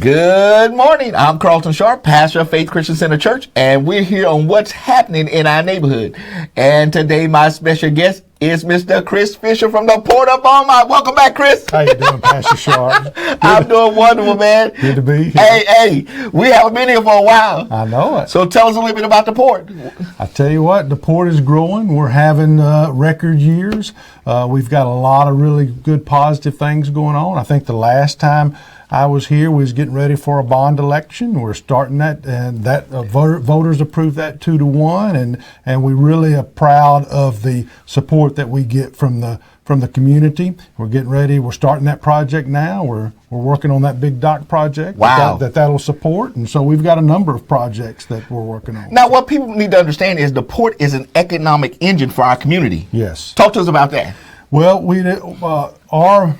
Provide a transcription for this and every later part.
Good morning. I'm Carlton Sharp, pastor of Faith Christian Center Church, and we're here on what's happening in our neighborhood. And today, my special guest is Mr. Chris Fisher from the Port of Beaumont. Welcome back, Chris. How you doing, Pastor Sharp? I'm doing wonderful, man. Good to be here. Hey, we haven't been here for a while. I know it. So tell us a little bit about the port. I tell you what, the port is growing. We're having record years. We've got a lot of really good positive things going on. I think the last time I was here, we was getting ready for a bond election. We're starting that, and that voters approved that 2-1, and we really are proud of the support that we get from the community. We're getting ready. We're starting that project now. We're working on that big dock project. Wow. That'll support, and so we've got a number of projects that we're working on. Now, what people need to understand is the port is an economic engine for our community. Yes. Talk to us about that. Well, our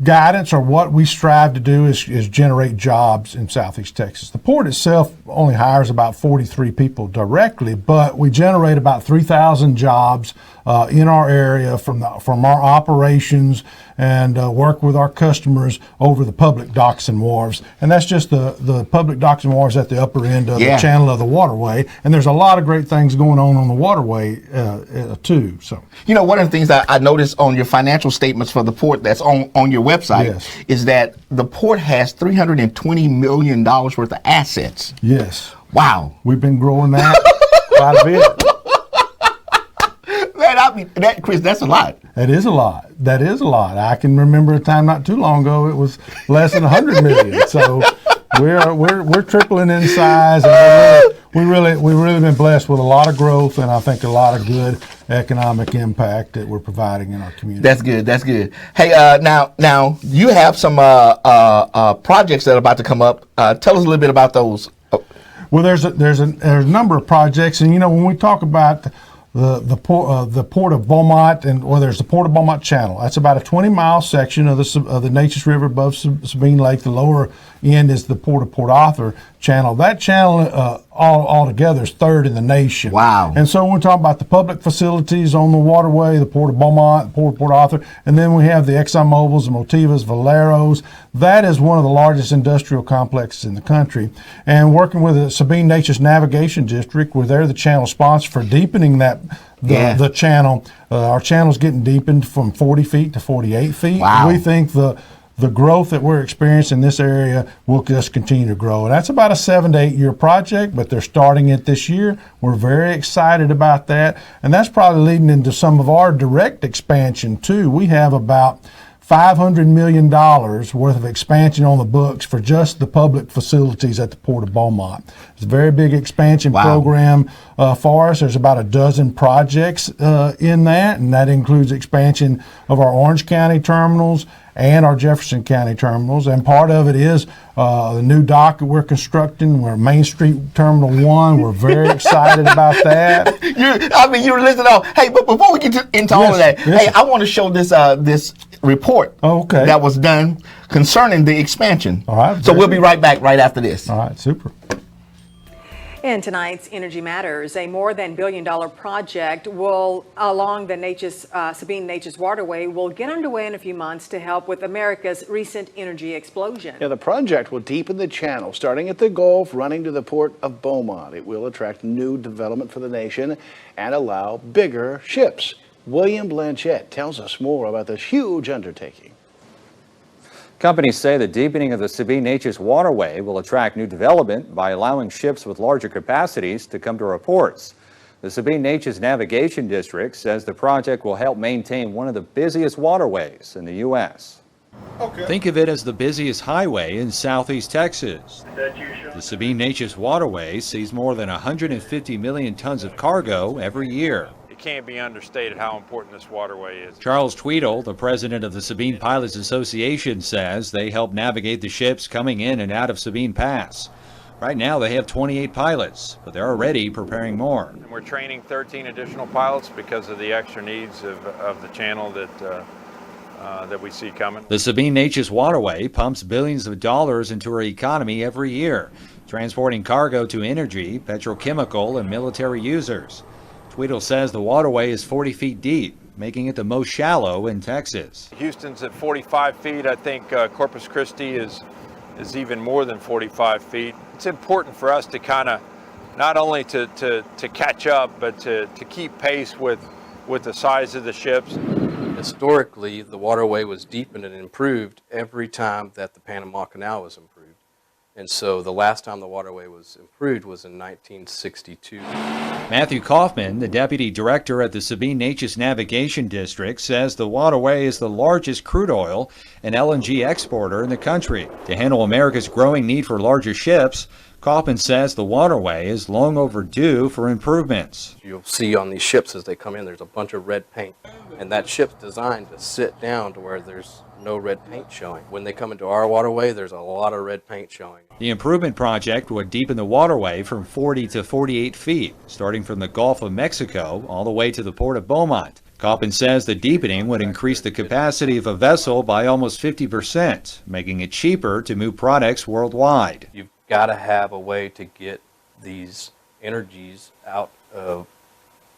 guidance, or what we strive to do, is generate jobs in Southeast Texas. The port itself only hires about 43 people directly, but we generate about 3,000 jobs in our area from our operations, and work with our customers over the public docks and wharves. And that's just the public docks and wharves at the upper end of the channel of the waterway. And there's a lot of great things going on the waterway too. So, you know, one of the things that I noticed on your financial statements for the port that's on your website is that the port has $320 million worth of assets. Yes. Wow. We've been growing that quite a bit. Man, Chris, that's a lot. That is a lot. That is a lot. I can remember a time not too long ago it was less than 100 million. So we're tripling in size, and we've really been blessed with a lot of growth, and I think a lot of good economic impact that we're providing in our community. That's good. That's good. Hey, now you have some projects that are about to come up. Tell us a little bit about those. Well, there's a number of projects, and you know, when we talk about the port of Beaumont, there's the Port of Beaumont Channel. That's about a 20-mile section of the Neches River above Sabine Lake. The lower end is the Port of Port Arthur Channel. That channel all together is third in the nation. Wow. And so when we talk about the public facilities on the waterway, the Port of Beaumont, the Port of Port Arthur, and then we have the ExxonMobils, the Motivas, Valeros. That is one of the largest industrial complexes in the country. And working with the Sabine Neches Navigation District, where they're the channel sponsor for deepening the channel. Our channel's getting deepened from 40 feet to 48 feet. Wow. We think the growth that we're experiencing in this area will just continue to grow. And that's about a 7 to 8 year project, but they're starting it this year. We're very excited about that. And that's probably leading into some of our direct expansion too. We have about $500 million worth of expansion on the books for just the public facilities at the Port of Beaumont. It's a very big expansion program for us. There's about a dozen projects in that, and that includes expansion of our Orange County terminals and our Jefferson County terminals. And part of it is the new dock that we're constructing. We're Main Street Terminal 1. We're very excited about that. You're listening on. Hey, but before we get into all of that, hey, I want to show this report that was done concerning the expansion. All right. So we'll be right back right after this. All right, super. In tonight's Energy Matters, a more than $1 billion project along the Sabine Neches waterway will get underway in a few months to help with America's recent energy explosion. Yeah, the project will deepen the channel, starting at the Gulf, running to the Port of Beaumont. It will attract new development for the nation and allow bigger ships. William Blanchett tells us more about this huge undertaking. Companies say the deepening of the Sabine Neches waterway will attract new development by allowing ships with larger capacities to come to our ports. The Sabine Neches Navigation District says the project will help maintain one of the busiest waterways in the U.S. Think of it as the busiest highway in Southeast Texas. The Sabine Neches waterway sees more than 150 million tons of cargo every year. It can't be understated how important this waterway is. Charles Tweedle, the president of the Sabine Pilots Association, says they help navigate the ships coming in and out of Sabine Pass. Right now they have 28 pilots, but they're already preparing more. And we're training 13 additional pilots because of the extra needs of the channel that we see coming. The Sabine Neches waterway pumps billions of dollars into our economy every year, transporting cargo to energy, petrochemical, and military users. Tweedle says the waterway is 40 feet deep, making it the most shallow in Texas. Houston's at 45 feet. I think Corpus Christi is is even more than 45 feet. It's important for us to kind of not only to catch up, but to keep pace with the size of the ships. Historically, the waterway was deepened and improved every time that the Panama Canal was improved. And so the last time the waterway was improved was in 1962. Matthew Kaufman, the deputy director at the Sabine Neches Navigation District, says the waterway is the largest crude oil and LNG exporter in the country. To handle America's growing need for larger ships, Kaufman says the waterway is long overdue for improvements. You'll see on these ships as they come in, there's a bunch of red paint. And that ship's designed to sit down to where there's no red paint showing. When they come into our waterway, there's a lot of red paint showing. The improvement project would deepen the waterway from 40 to 48 feet, starting from the Gulf of Mexico all the way to the port of Beaumont. Kaufman says the deepening would increase the capacity of a vessel by almost 50%, making it cheaper to move products worldwide. You've got to have a way to get these energies out of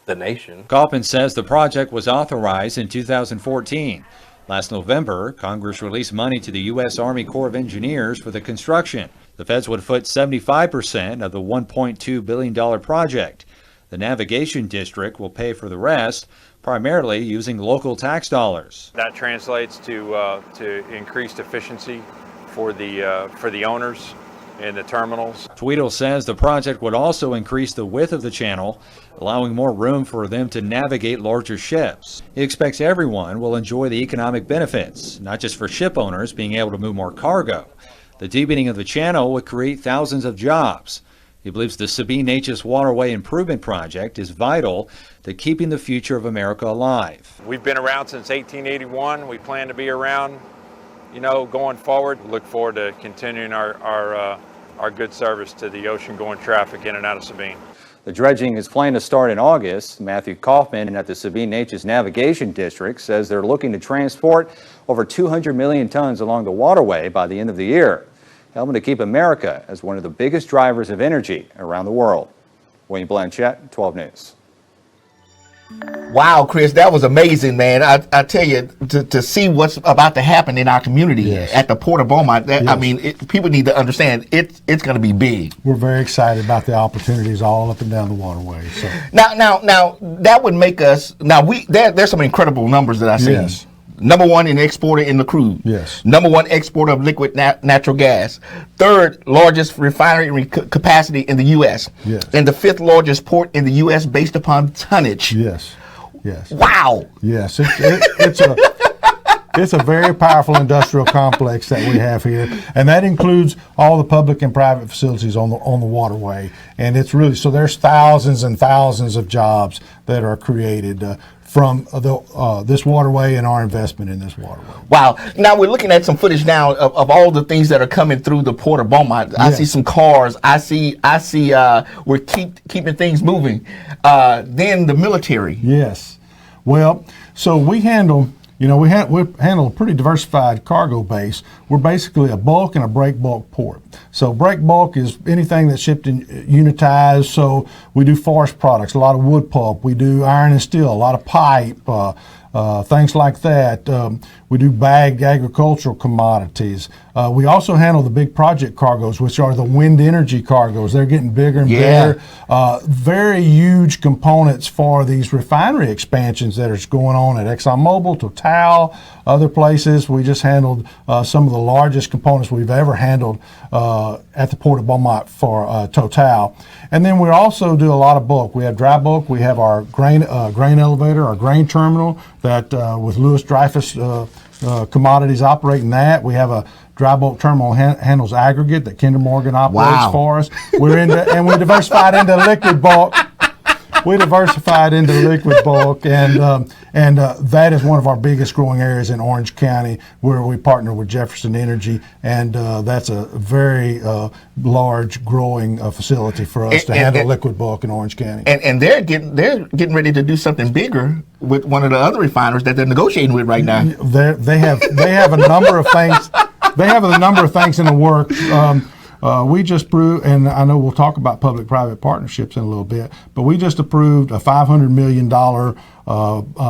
the nation. Kaufman says the project was authorized in 2014. Last November, Congress released money to the U.S. Army Corps of Engineers for the construction. The feds would foot 75% of the $1.2 billion project. The Navigation District will pay for the rest, primarily using local tax dollars. That translates to increased efficiency for the owners in the terminals. Tweedle says the project would also increase the width of the channel, allowing more room for them to navigate larger ships. He expects everyone will enjoy the economic benefits, not just for ship owners being able to move more cargo. The deepening of the channel would create thousands of jobs. He believes the Sabine Neches Waterway Improvement Project is vital to keeping the future of America alive. We've been around since 1881. We plan to be around, going forward. We look forward to continuing our good service to the ocean-going traffic in and out of Sabine. The dredging is planned to start in August. Matthew Kaufman at the Sabine Neches Navigation District says they're looking to transport over 200 million tons along the waterway by the end of the year, helping to keep America as one of the biggest drivers of energy around the world. William Blanchett, 12 News. Wow, Chris, that was amazing, man. I tell you, to see what's about to happen in our community at the Port of Beaumont, I mean, people need to understand it's going to be big. We're very excited about the opportunities all up and down the waterway. So Now, that would make us, there's some incredible numbers that I see. Yes. Number one in exporter in the crude. Yes. Number one exporter of liquid natural gas. Third largest refinery capacity in the U.S. Yes. And the fifth largest port in the U.S. based upon tonnage. yes. Wow. Yes, it's a very powerful industrial complex that we have here, and that includes all the public and private facilities on the waterway. And it's really, so there's thousands and thousands of jobs that are created from this waterway and our investment in this waterway. Wow. Now we're looking at some footage now of all the things that are coming through the Port of Beaumont. I see some cars. I see we're keeping things moving. Then the military. Yes. Well, so we handle, we handle a pretty diversified cargo base. We're basically a bulk and a break bulk port. So break bulk is anything that's shipped in unitized. So we do forest products, a lot of wood pulp. We do iron and steel, a lot of pipe, things like that. We do bagged agricultural commodities. We also handle the big project cargoes, which are the wind energy cargoes. They're getting bigger and bigger. Very huge components for these refinery expansions that are going on at ExxonMobil, Total, other places. We just handled some of the largest components we've ever handled at the Port of Beaumont for Total. And then we also do a lot of bulk. We have dry bulk. We have our grain elevator, our grain terminal that with Lewis Dreyfus Commodities operating that. We have a dry bulk terminal handles aggregate that Kinder Morgan operates for us. And we diversified into liquid bulk. We diversified into liquid bulk, and that is one of our biggest growing areas in Orange County, where we partner with Jefferson Energy, and that's a very large growing facility for us to handle liquid bulk in Orange County. And they're getting ready to do something bigger with one of the other refiners that they're negotiating with right now. They have a number of things. They have a number of things in the works. we just approved, and I know we'll talk about public-private partnerships in a little bit, but we just approved a $500 million,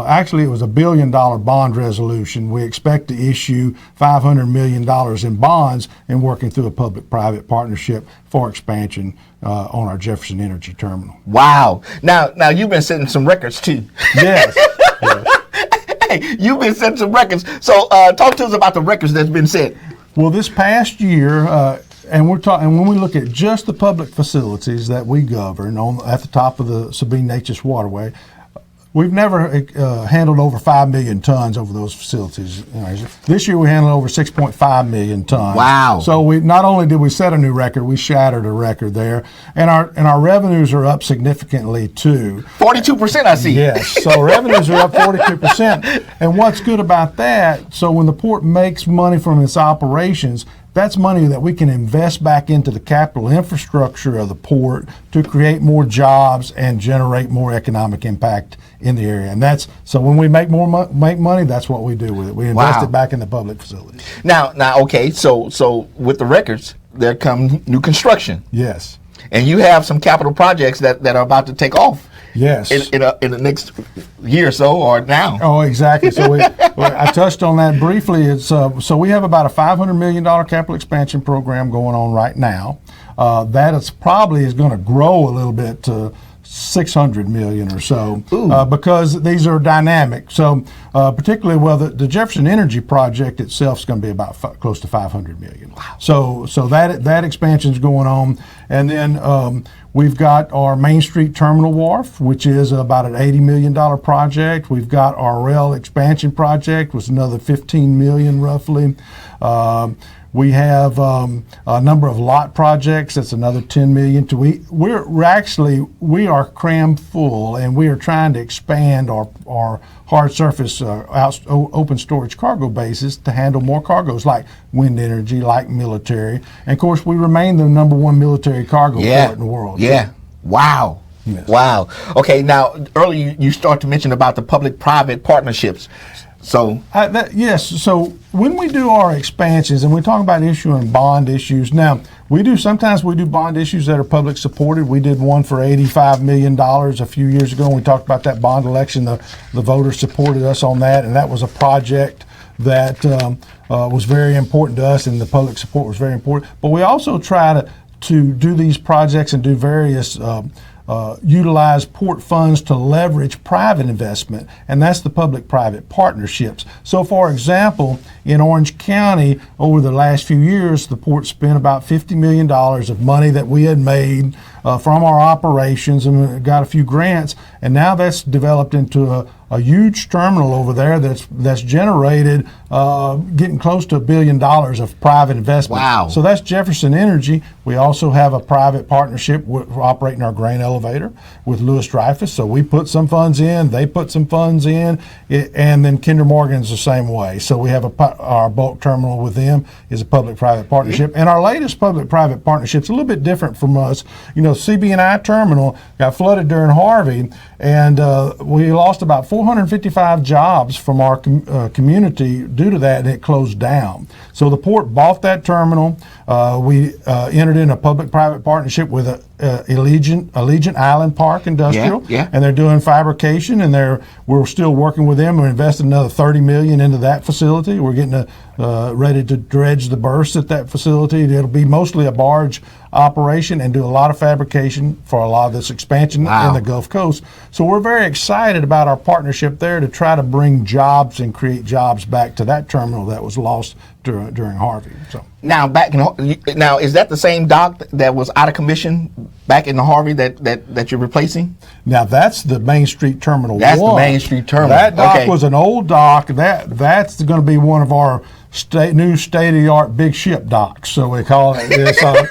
actually it was a $1 billion bond resolution. We expect to issue $500 million in bonds and working through a public-private partnership for expansion on our Jefferson Energy Terminal. Wow. Now you've been setting some records too. Yes. Yes. Hey, you've been setting some records. So talk to us about the records that's been set. Well, this past year, and we're talking, when we look at just the public facilities that we govern at the top of the Sabine-Neches Waterway, we've never handled over 5 million tons over those facilities. This year we handled over 6.5 million tons. Wow. So we not only did we set a new record, we shattered a record there. And our revenues are up significantly too. 42%, I see. Yes. So revenues are up 42%. And what's good about that, so when the port makes money from its operations, that's money that we can invest back into the capital infrastructure of the port to create more jobs and generate more economic impact in the area. And that's, so when we make more make money, that's what we do with it. We invest it back in the public facilities. Now, okay, so with the records, there comes new construction. Yes. And you have some capital projects that are about to take off. Yes. In the next year or so, or now. Oh, exactly. So I touched on that briefly. It's so we have about a $500 million capital expansion program going on right now. That is probably going to grow a little bit to $600 million or so because these are dynamic. So particularly, well, the Jefferson Energy project itself is going to be about close to $500 million. Wow. So that expansion is going on, and then we've got our Main Street Terminal Wharf, which is about an $80 million project. We've got our rail expansion project, which is another $15 million roughly. We have a number of lot projects. That's another $10 million. We are crammed full, and we are trying to expand our hard surface open storage cargo bases to handle more cargoes like wind energy, like military. And of course, we remain the #1 military cargo port in the world. Yeah. Wow. Yes. Wow. Okay. Now, earlier you start to mention about the public-private partnerships. So yes. So when we do our expansions and we talk about issuing bond issues, now sometimes we do bond issues that are public supported. We did one for $85 million a few years ago, and we talked about that bond election. The voters supported us on that, and that was a project that was very important to us, and the public support was very important. But we also try to do these projects and do various utilize port funds to leverage private investment, and that's the public-private partnerships. So, for example, in Orange County, over the last few years, the port spent about $50 million of money that we had made from our operations, and we got a few grants, and now that's developed into a huge terminal over there that's generated getting close to $1 billion of private investment. Wow. So that's Jefferson Energy. We also have a private partnership. We're operating our grain elevator with Lewis Dreyfus. So we put some funds in, they put some funds in, and then Kinder Morgan's the same way. So we have our bulk terminal with them is a public-private partnership. And our latest public-private partnership is a little bit different from us. You know, CB&I terminal got flooded during Harvey, and we lost about 455 jobs from our community due to that, and it closed down. So the port bought that terminal. We entered in a public-private partnership with Allegiant Island Park Industrial, and they're doing fabrication, and we're still working with them. We're investing another $30 million into that facility. We're getting ready to dredge the berths at that facility. It'll be mostly a barge operation and do a lot of fabrication for a lot of this expansion in the Gulf Coast. So we're very excited about our partnership there to try to bring jobs and create jobs back to that terminal that was lost during Harvey. So now is that the same dock that was out of commission back in the Harvey that you're replacing? Now that's the Main Street Terminal. That's the Main Street Terminal. That dock was an old dock. That's going to be one of our new state-of-the-art big ship docks. So we call it.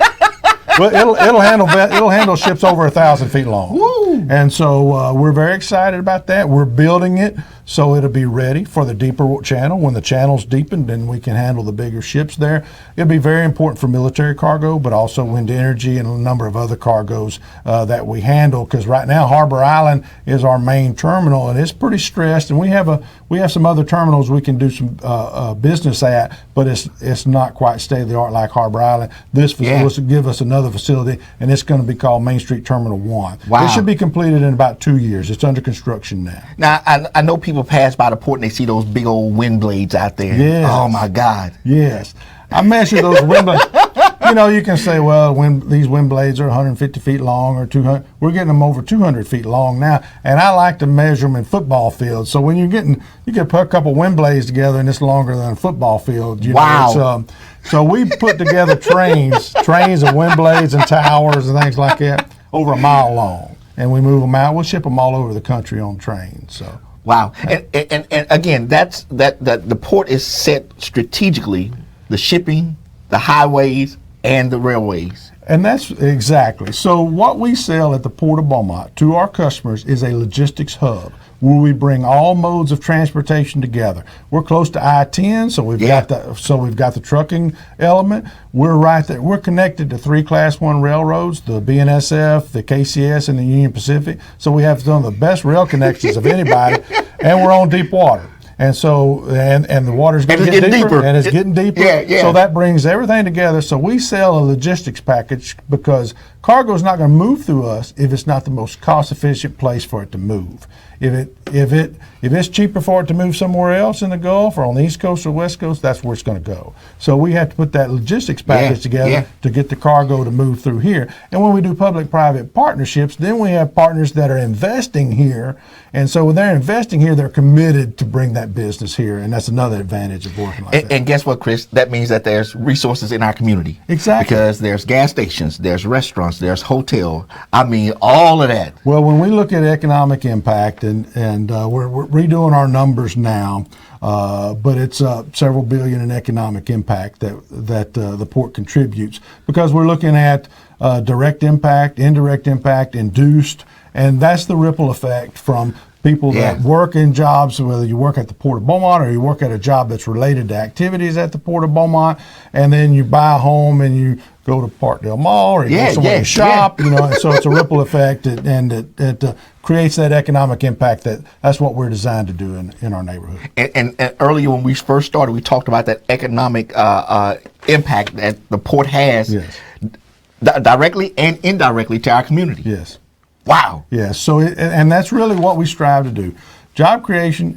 Well, it'll handle ships over 1,000 feet long. Woo. And so we're very excited about that. We're building it so it'll be ready for the deeper channel. When the channel's deepened, then we can handle the bigger ships there. It'll be very important for military cargo, but also wind energy and a number of other cargoes that we handle. Because right now Harbor Island is our main terminal, and it's pretty stressed. And we have some other terminals we can do some business at, but it's not quite state of the art like Harbor Island. This facility will give us another facility, and it's going to be called Main Street Terminal 1. Wow. It should be completed in about 2 years. It's under construction now. Now, I know people pass by the port and they see those big old wind blades out there. Yes. Oh, my God. Yes. I measure those wind blades. You know, you can say, well, these wind blades are 150 feet long or 200. We're getting them over 200 feet long now, and I like to measure them in football fields. So when you can put a couple wind blades together, and it's longer than a football field. Wow. So we put together trains of wind blades and towers and things like that over a mile long, and we move them out. We'll ship them all over the country on trains. So. Wow. And again, that the port is set strategically, the shipping, the highways, and the railways. And that's exactly. So what we sell at the Port of Beaumont to our customers is a logistics hub where we bring all modes of transportation together. We're close to I-10, so we've got the trucking element. We're right there. We're connected to 3 Class 1 railroads, the BNSF, the KCS, and the Union Pacific. So we have some of the best rail connections of anybody, and we're on deep water. And so, and the water's getting deeper, and it's getting deeper. Yeah. So that brings everything together. So we sell a logistics package because cargo is not going to move through us if it's not the most cost-efficient place for it to move. If it's cheaper for it to move somewhere else in the Gulf or on the East Coast or West Coast, that's where it's going to go. So we have to put that logistics package together to get the cargo to move through here. And when we do public-private partnerships, then we have partners that are investing here. And so when they're investing here, they're committed to bring that business here. And that's another advantage of working like that. And guess what, Chris? That means that there's resources in our community. Exactly. Because there's gas stations, there's restaurants, there's hotel. I mean, all of that. Well, when we look at economic impact, and we're redoing our numbers now, but it's several billion in economic impact that the port contributes, because we're looking at direct impact, indirect impact, induced, and that's the ripple effect from people that work in jobs, whether you work at the Port of Beaumont or you work at a job that's related to activities at the Port of Beaumont, and then you buy a home and you go to Parkdale Mall or you go somewhere to shop, you know, and so it's a ripple effect, and it creates that economic impact. That's what we're designed to do in our neighborhood. And earlier when we first started, we talked about that economic impact that the port has directly and indirectly to our community. Yes. Wow. Yes. So, and that's really what we strive to do. Job creation,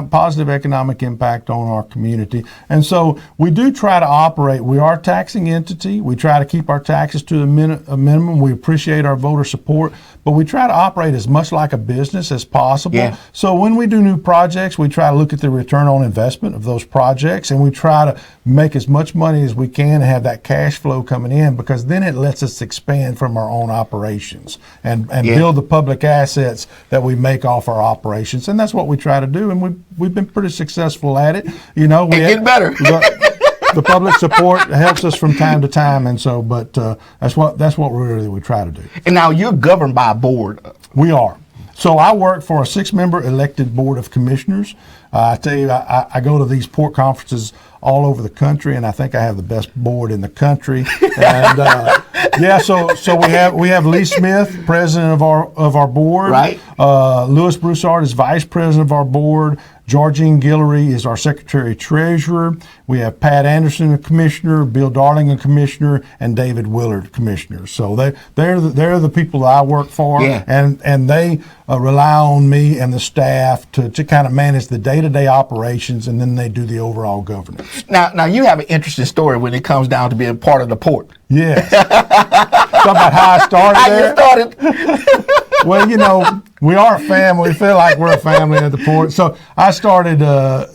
positive economic impact on our community. And so we do try to operate. We are a taxing entity. We try to keep our taxes to a minimum. We appreciate our voter support, but we try to operate as much like a business as possible. Yeah. So when we do new projects, we try to look at the return on investment of those projects, and we try to make as much money as we can and have that cash flow coming in, because then it lets us expand from our own operations and build the public assets that we make off our operations. And that's what we try to do, and we've been pretty successful at it. You know, we get better. The public support helps us from time to time, and so, but that's what we try to do. And now you're governed by a board. We are. So I work for a 6-member elected board of commissioners. I tell you, I go to these port conferences all over the country, and I think I have the best board in the country. And so we have Lee Smith, president of our board. Right. Louis Broussard is vice president of our board. Georgine Guillory is our secretary treasurer. We have Pat Anderson, a commissioner, Bill Darling, a commissioner, and David Willard, commissioner. So they're the people that I work for, and they rely on me and the staff to kind of manage the day-to-day operations, and then they do the overall governance. Now you have an interesting story when it comes down to being part of the port. Yes. Talk about how I started there. How you started. Well, you know, we are a family. We feel like we're a family at the port. So I started at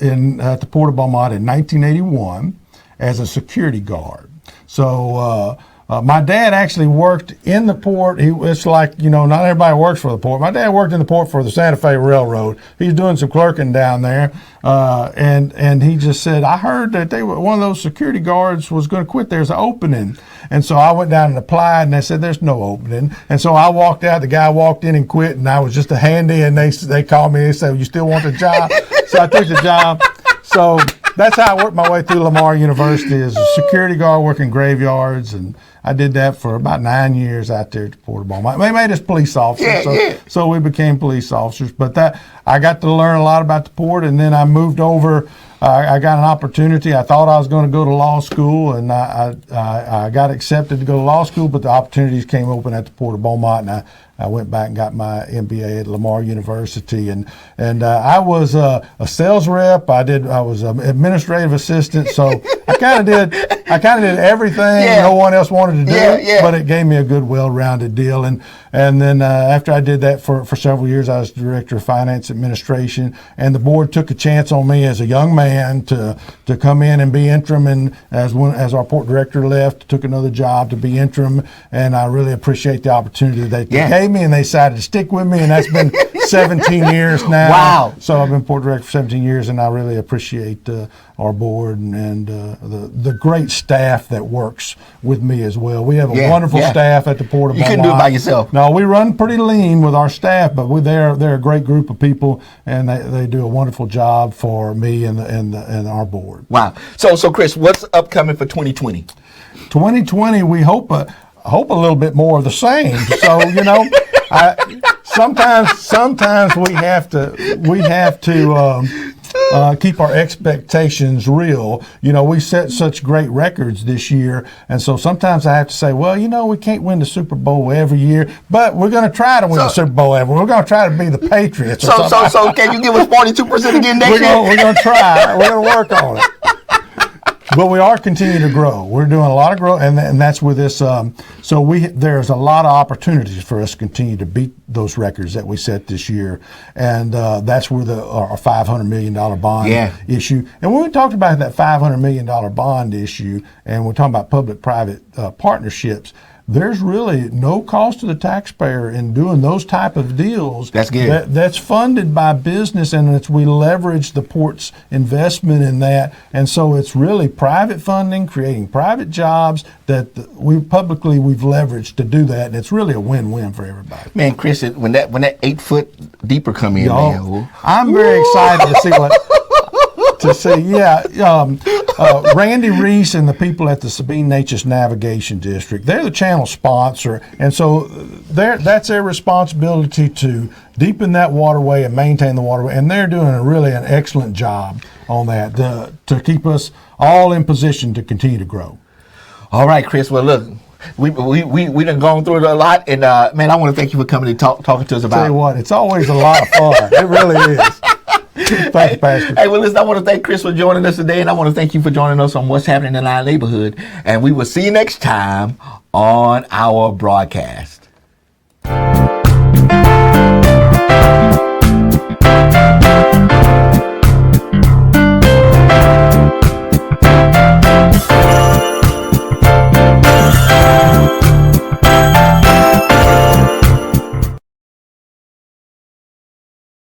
the Port of Beaumont in 1981 as a security guard. So My dad actually worked in the port. It's like, not everybody works for the port. My dad worked in the port for the Santa Fe Railroad. He's doing some clerking down there. And he just said, I heard that one of those security guards was going to quit. There's an opening. And so I went down and applied, and they said, there's no opening. And so I walked out. The guy walked in and quit, and I was just a handy, and they called me. They said, you still want the job? So I took the job. So that's how I worked my way through Lamar University as a security guard working graveyards, and I did that for about 9 years out there at the Port of Beaumont. They made us police officers, so we became police officers. But I got to learn a lot about the port, and then I moved over. I got an opportunity. I thought I was going to go to law school, and I got accepted to go to law school, but the opportunities came open at the Port of Beaumont, and I went back and got my MBA at Lamar University, and I was a sales rep. I was an administrative assistant, so I kind of did everything no one else wanted to do. But it gave me a good, well-rounded deal. And then after I did that for several years, I was director of finance administration, and the board took a chance on me as a young man to come in and be interim. And as our port director left, took another job to be interim, and I really appreciate the opportunity that they gave me, and they decided to stick with me, and that's been 17 years now. Wow. So I've been port director for 17 years, and I really appreciate our board and the great staff that works with me as well. We have a wonderful staff at the Port of Beaumont. You couldn't do it by yourself. No, we run pretty lean with our staff, but they're a great group of people, and they do a wonderful job for me and our board. Wow. So Chris, what's upcoming for 2020? 2020, we hope a little bit more of the same. So sometimes we have to keep our expectations real. We set such great records this year, and so sometimes I have to say, we can't win the Super Bowl every year, but we're going to try to win the Super Bowl every year. We're going to try to be the Patriots. So can you give us 42% again next year? We're going to try. We're going to work on it. But we are continuing to grow. We're doing a lot of growth, and that's with this. There's a lot of opportunities for us to continue to beat those records that we set this year, and that's where our $500 million bond issue. And when we talked about that $500 million bond issue, and we're talking about public-private partnerships, there's really no cost to the taxpayer in doing those type of deals. That's good. That's funded by business, and we leverage the port's investment in that. And so it's really private funding, creating private jobs that we've leveraged to do that. And it's really a win-win for everybody. Man, Chris, when that 8 foot deeper come in, man. I'm very excited to see Randy Reese and the people at the Sabine Neches Navigation District, they're the channel sponsor, and so that's their responsibility to deepen that waterway and maintain the waterway, and they're doing an excellent job on that to keep us all in position to continue to grow. All right, Chris, well, look, we done gone through it a lot, and man, I want to thank you for coming and talking to us about it. Tell you what, it's always a lot of fun. It really is. Thank you, Pastor. Hey, well, listen, I want to thank Chris for joining us today, and I want to thank you for joining us on What's Happening in Our Neighborhood. And we will see you next time on our broadcast.